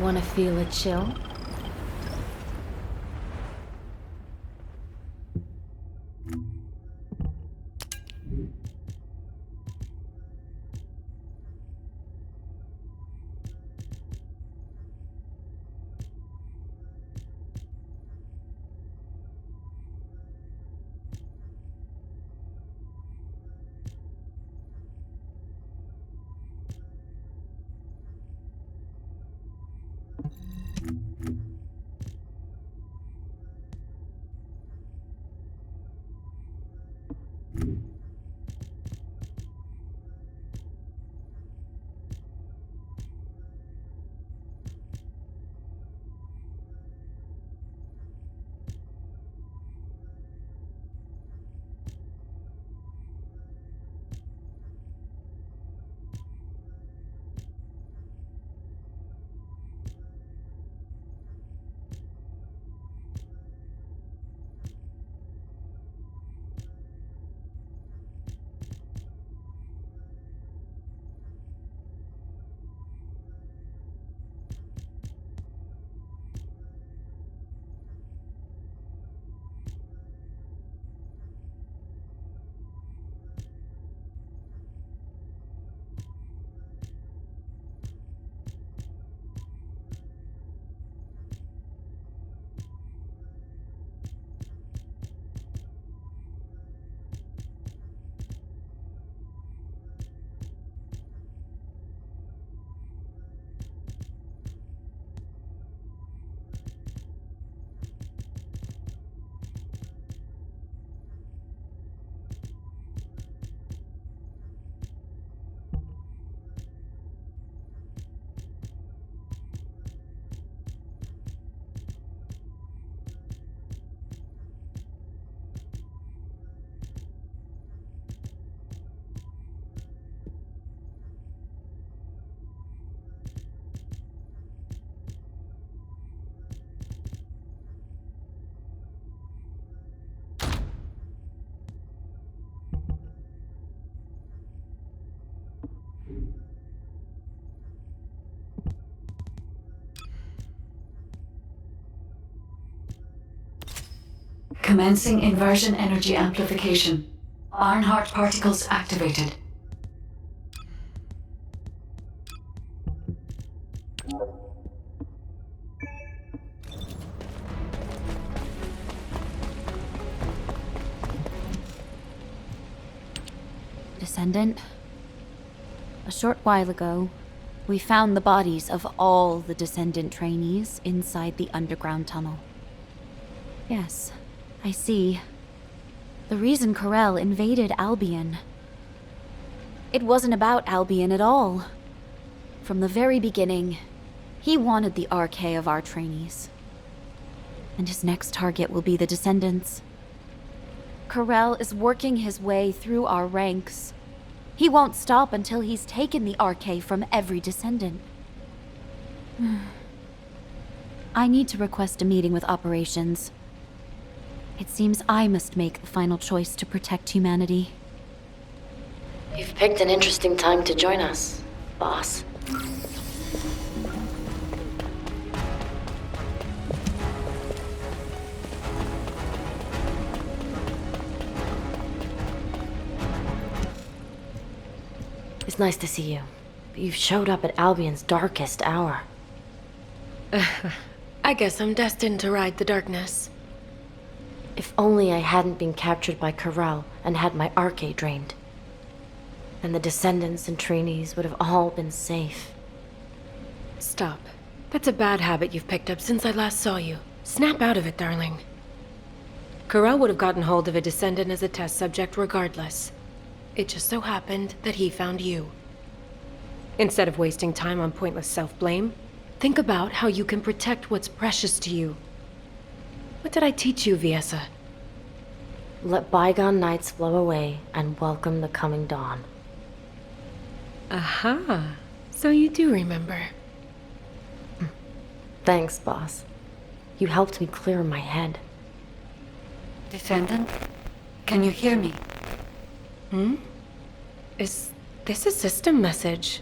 Want to feel a chill? Commencing inversion energy amplification. Ironheart particles activated. Descendant, a short while ago, we found the bodies of all the Descendant trainees inside the underground tunnel. Yes, I see. The reason Corel invaded Albion. It wasn't about Albion at all. From the very beginning, he wanted the RK of our trainees. And his next target will be the Descendants. Corel is working his way through our ranks. He won't stop until he's taken the RK from every Descendant. I need to request a meeting with operations. It seems I must make the final choice to protect humanity. You've picked an interesting time to join us, boss. It's nice to see you, but you've showed up at Albion's darkest hour. I guess I'm destined to ride the darkness. If only I hadn't been captured by Corel and had my RK drained. Then the Descendants and trainees would have all been safe. Stop. That's a bad habit you've picked up since I last saw you. Snap out of it, darling. Corel would have gotten hold of a Descendant as a test subject regardless. It just so happened that he found you. Instead of wasting time on pointless self-blame, think about how you can protect what's precious to you. What did I teach you, Viessa? Let bygone nights flow away and welcome the coming dawn. Aha. So you do remember. Thanks, boss. You helped me clear my head. Descendant? Can you hear me? Is this a system message?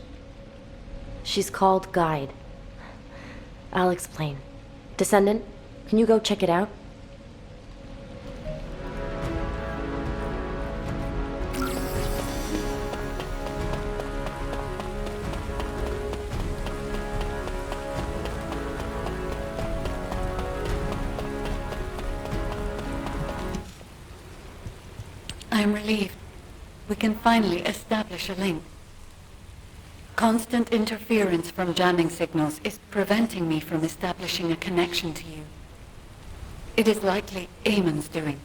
She's called Guide. I'll explain. Descendant, can you go check it out? I'm relieved. We can finally establish a link. Constant interference from jamming signals is preventing me from establishing a connection to you. It is likely Eamon's doing.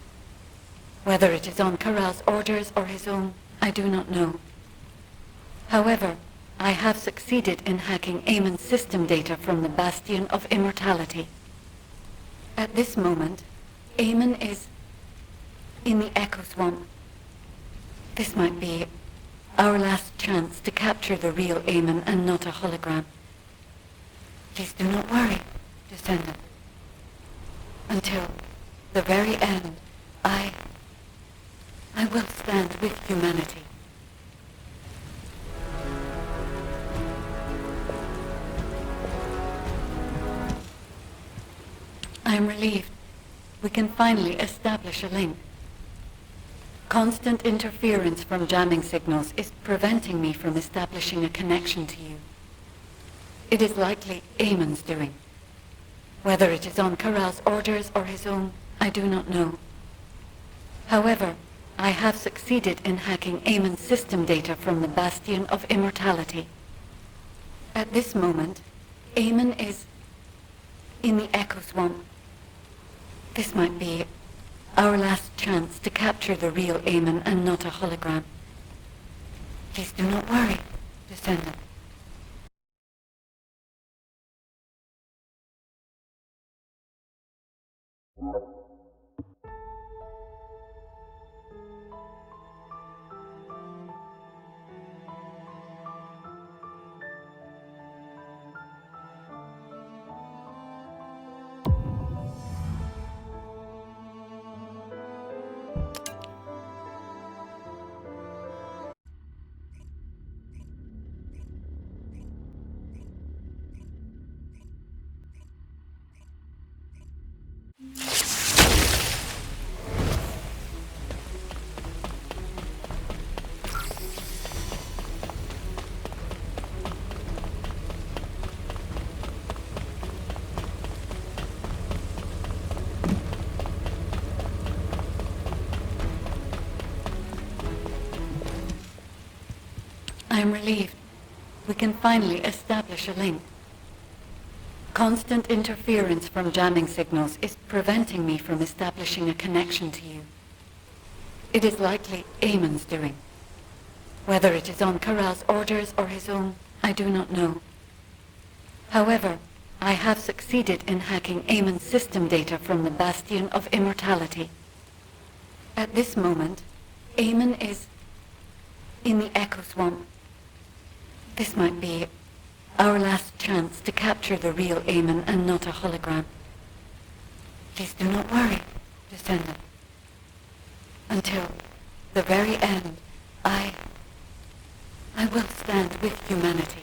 Whether it is on Corral's orders or his own, I do not know. However, I have succeeded in hacking Eamon's system data from the Bastion of Immortality. At this moment, Eamon is in the Echo Swamp. This might be our last chance to capture the real Eamon and not a hologram. Please do not worry, Descendant. Until the very end, I will stand with humanity. I am relieved. We can finally establish a link. Constant interference from jamming signals is preventing me from establishing a connection to you. It is likely Eamon's doing. Whether it is on Corral's orders or his own, I do not know. However, I have succeeded in hacking Eamon's system data from the Bastion of Immortality. At this moment, Eamon is in the Echo Swamp. This might be our last chance to capture the real Eamon and not a hologram. Please do not worry, Descendant. I am relieved. We can finally establish a link. Constant interference from jamming signals is preventing me from establishing a connection to you. It is likely Eamon's doing. Whether it is on Corral's orders or his own, I do not know. However, I have succeeded in hacking Eamon's system data from the Bastion of Immortality. At this moment, Eamon is in the Echo Swamp. This might be our last chance to capture the real Eamon and not a hologram. Please do not worry, Descendant. Until the very end, I will stand with humanity.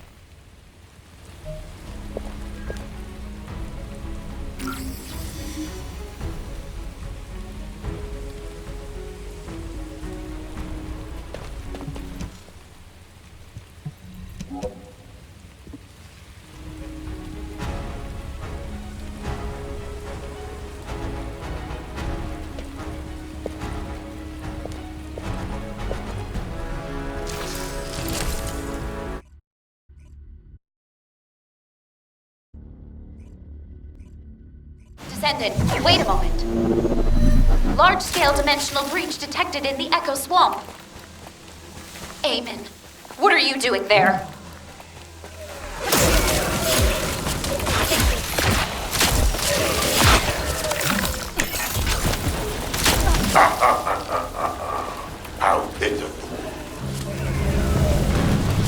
Descendant, wait a moment. Large-scale dimensional breach detected in the Echo Swamp. Eamon, what are you doing there? How pitiful.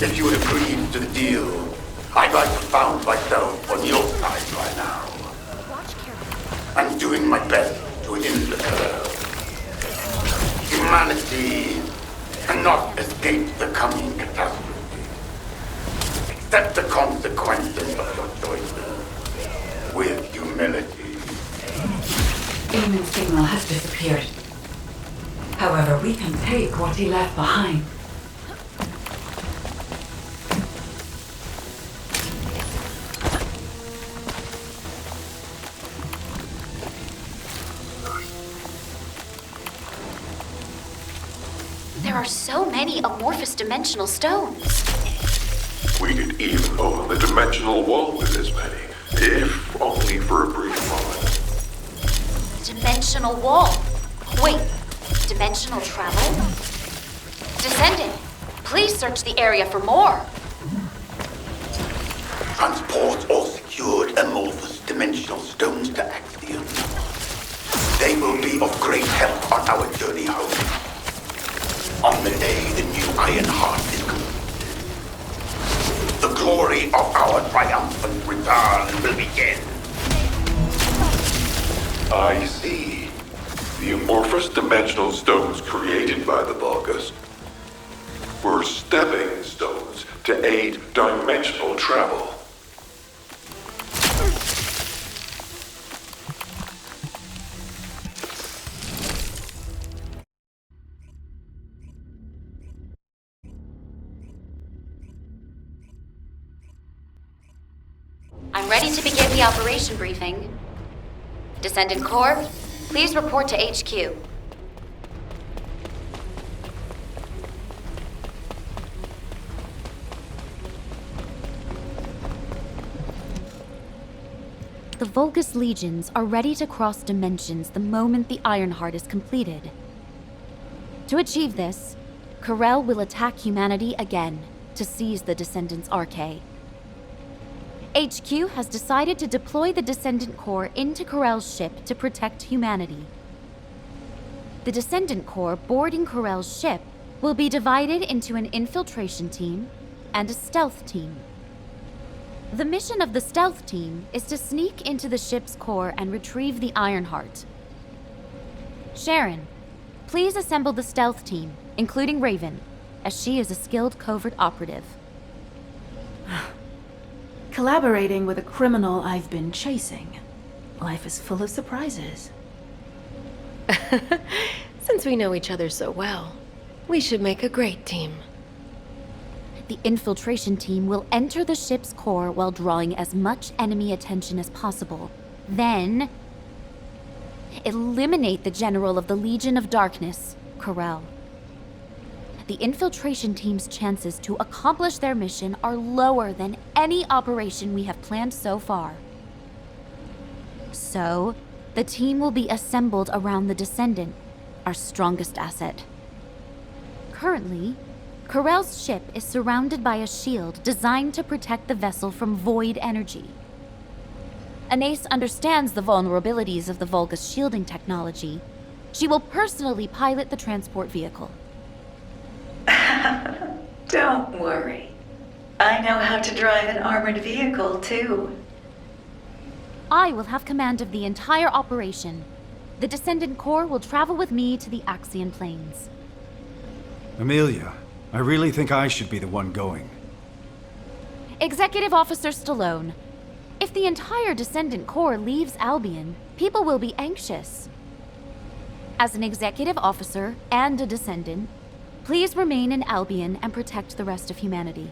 If you had agreed to the deal, I'd like to found myself on your side by now. I'm doing my best to end the curve. Humanity cannot escape the coming catastrophe. Accept the consequences of your choices. with humility. Eamon's signal has disappeared. However, we can take what he left behind. There are so many amorphous dimensional stones. We could even own the dimensional wall with as many, if only for a brief moment. Dimensional wall. Wait, dimensional travel? Descendant, please search the area for more. Transport or secured amorphous dimensional stones to Axiom. They will be of great help on our journey home. On the day the new Iron Heart is completed, the glory of our triumphant return will begin. I see. The amorphous dimensional stones created by the Vulgus were stepping stones to aid dimensional travel. I'm ready to begin the operation briefing. Descendant Corps, please report to HQ. The Vulgus legions are ready to cross dimensions the moment the Ironheart is completed. To achieve this, Corel will attack humanity again to seize the Descendant's Arche. HQ has decided to deploy the Descendant Corps into Corel's ship to protect humanity. The Descendant Corps boarding Corel's ship will be divided into an infiltration team and a stealth team. The mission of the stealth team is to sneak into the ship's core and retrieve the Ironheart. Sharon, please assemble the stealth team, including Raven, as she is a skilled covert operative. Collaborating with a criminal I've been chasing. Life is full of surprises. Since we know each other so well, we should make a great team. The infiltration team will enter the ship's core while drawing as much enemy attention as possible. Then, eliminate the general of the Legion of Darkness, Corel. The infiltration team's chances to accomplish their mission are lower than any operation we have planned so far. So, the team will be assembled around the Descendant, our strongest asset. Currently, Corel's ship is surrounded by a shield designed to protect the vessel from void energy. Anais understands the vulnerabilities of the Vulgus shielding technology. She will personally pilot the transport vehicle. Don't worry. I know how to drive an armored vehicle, too. I will have command of the entire operation. The Descendant Corps will travel with me to the Axian Plains. Amelia, I really think I should be the one going. Executive Officer Stallone, if the entire Descendant Corps leaves Albion, people will be anxious. As an executive officer and a Descendant, please remain in Albion and protect the rest of humanity.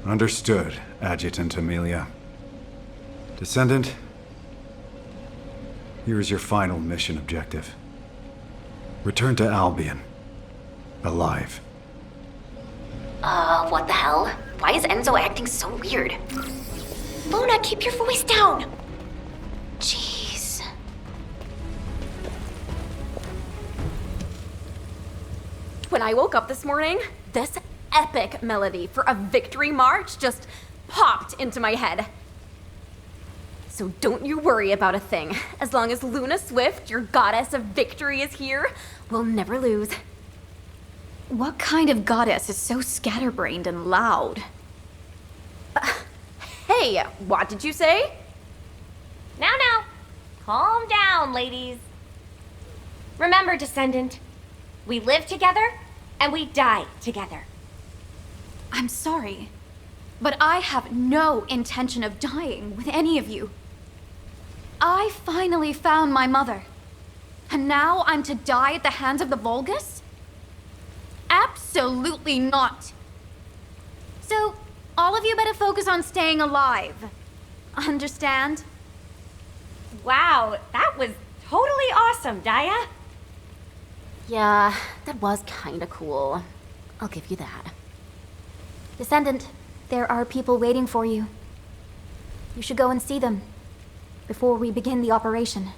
Understood, Adjutant Amelia. Descendant, here is your final mission objective. Return to Albion. Alive. What the hell? Why is Enzo acting so weird? Luna, keep your voice down! Jeez. When I woke up this morning, this epic melody for a victory march just popped into my head. So don't you worry about a thing. As long as Luna Swift, your goddess of victory, is here, we'll never lose. What kind of goddess is so scatterbrained and loud? Hey, what did you say? Now, calm down, ladies. Remember, Descendant, we live together and we die together. I'm sorry. But I have no intention of dying with any of you. I finally found my mother. And now I'm to die at the hands of the Vulgus? Absolutely not. So, all of you better focus on staying alive. Understand? Wow, that was totally awesome, Daya. Yeah, that was kinda cool. I'll give you that. Descendant, there are people waiting for you. You should go and see them before we begin the operation.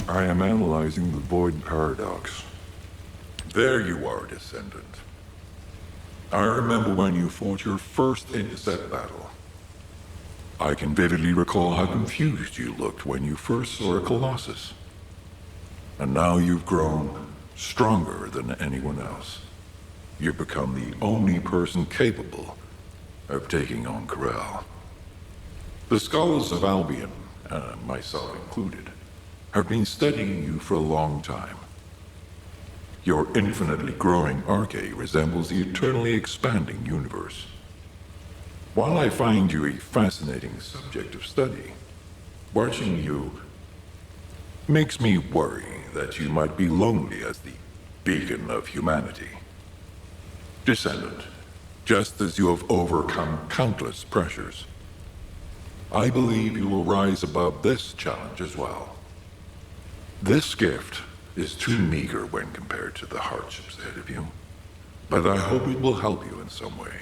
I am analyzing the Void Paradox. There you are, Descendant. I remember when you fought your first intercept battle. I can vividly recall how confused you looked when you first saw a Colossus. And now you've grown stronger than anyone else. You've become the only person capable of taking on Corel. The scholars of Albion, myself included, have been studying you for a long time. Your infinitely growing arcade resembles the eternally expanding universe. While I find you a fascinating subject of study, watching you makes me worry that you might be lonely as the beacon of humanity. Descendant, just as you have overcome countless pressures, I believe you will rise above this challenge as well. This gift is too meager when compared to the hardships ahead of you, but I hope it will help you in some way.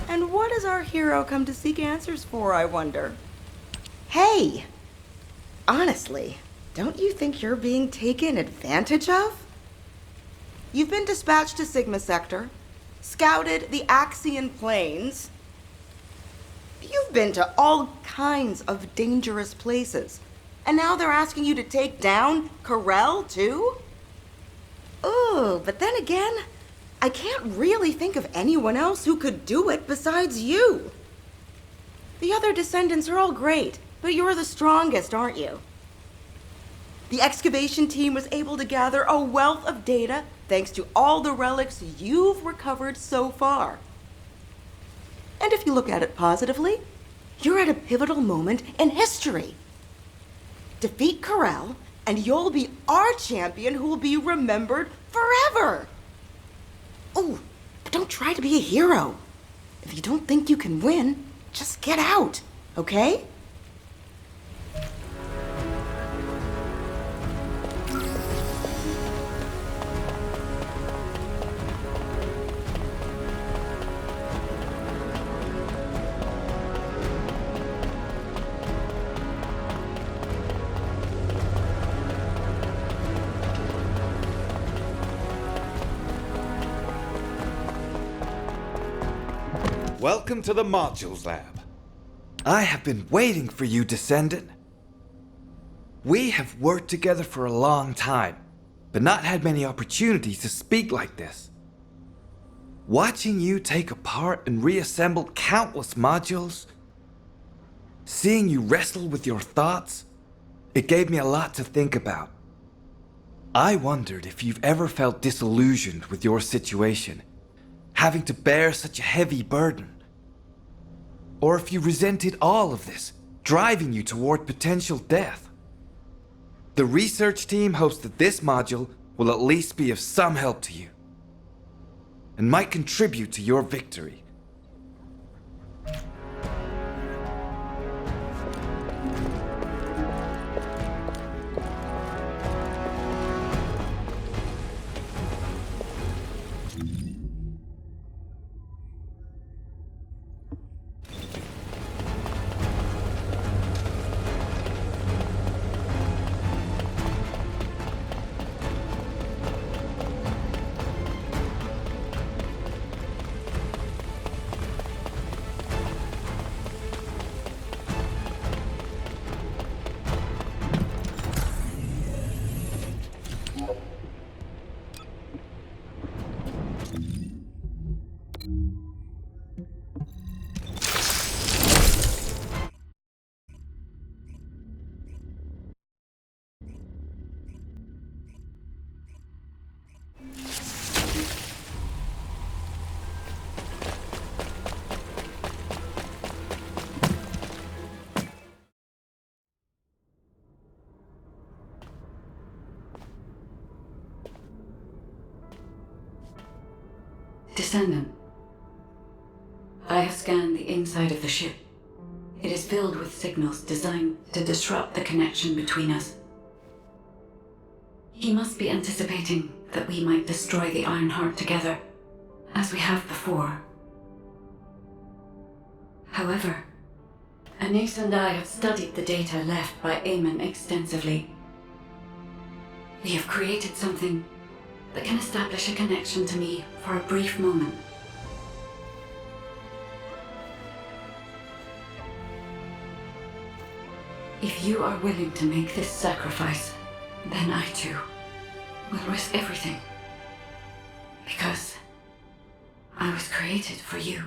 And what does our hero come to seek answers for, I wonder? Hey! Honestly, don't you think you're being taken advantage of? You've been dispatched to Sigma Sector, scouted the Axian Plains. You've been to all kinds of dangerous places. And now they're asking you to take down Corel, too? Oh, but then again, I can't really think of anyone else who could do it besides you. The other descendants are all great, but you're the strongest, aren't you? The excavation team was able to gather a wealth of data thanks to all the relics you've recovered so far. And if you look at it positively, you're at a pivotal moment in history. Defeat Corel, and you'll be our champion who will be remembered forever. Oh, but don't try to be a hero. If you don't think you can win, just get out, okay? Welcome to the Modules Lab. I have been waiting for you, Descendant. We have worked together for a long time, but not had many opportunities to speak like this. Watching you take apart and reassemble countless modules, seeing you wrestle with your thoughts, it gave me a lot to think about. I wondered if you've ever felt disillusioned with your situation, having to bear such a heavy burden. Or if you resented all of this, driving you toward potential death. The research team hopes that this module will at least be of some help to you, and might contribute to your victory. Descendant. I have scanned the inside of the ship. It is filled with signals designed to disrupt the connection between us. He must be anticipating that we might destroy the Ironheart together, as we have before. However, Anise and I have studied the data left by Eamon extensively. We have created something that can establish a connection to me for a brief moment. If you are willing to make this sacrifice, then I too will risk everything. Because I was created for you.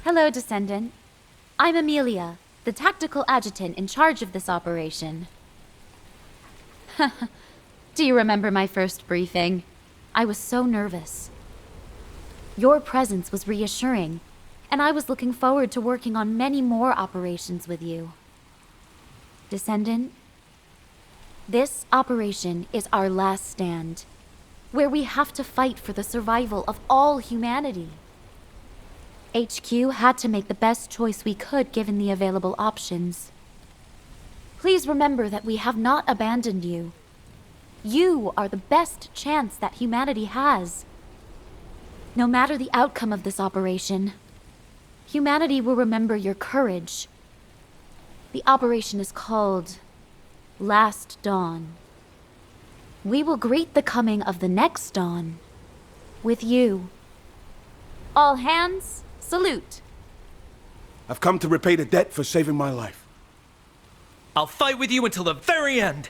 Hello, Descendant. I'm Amelia, the tactical adjutant in charge of this operation. Do you remember my first briefing? I was so nervous. Your presence was reassuring, and I was looking forward to working on many more operations with you. Descendant, this operation is our last stand, where we have to fight for the survival of all humanity. HQ had to make the best choice we could given the available options. Please remember that we have not abandoned you. You are the best chance that humanity has. No matter the outcome of this operation, humanity will remember your courage. The operation is called Last Dawn. We will greet the coming of the next dawn with you. All hands, salute. I've come to repay the debt for saving my life. I'll fight with you until the very end.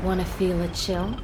Want to feel a chill?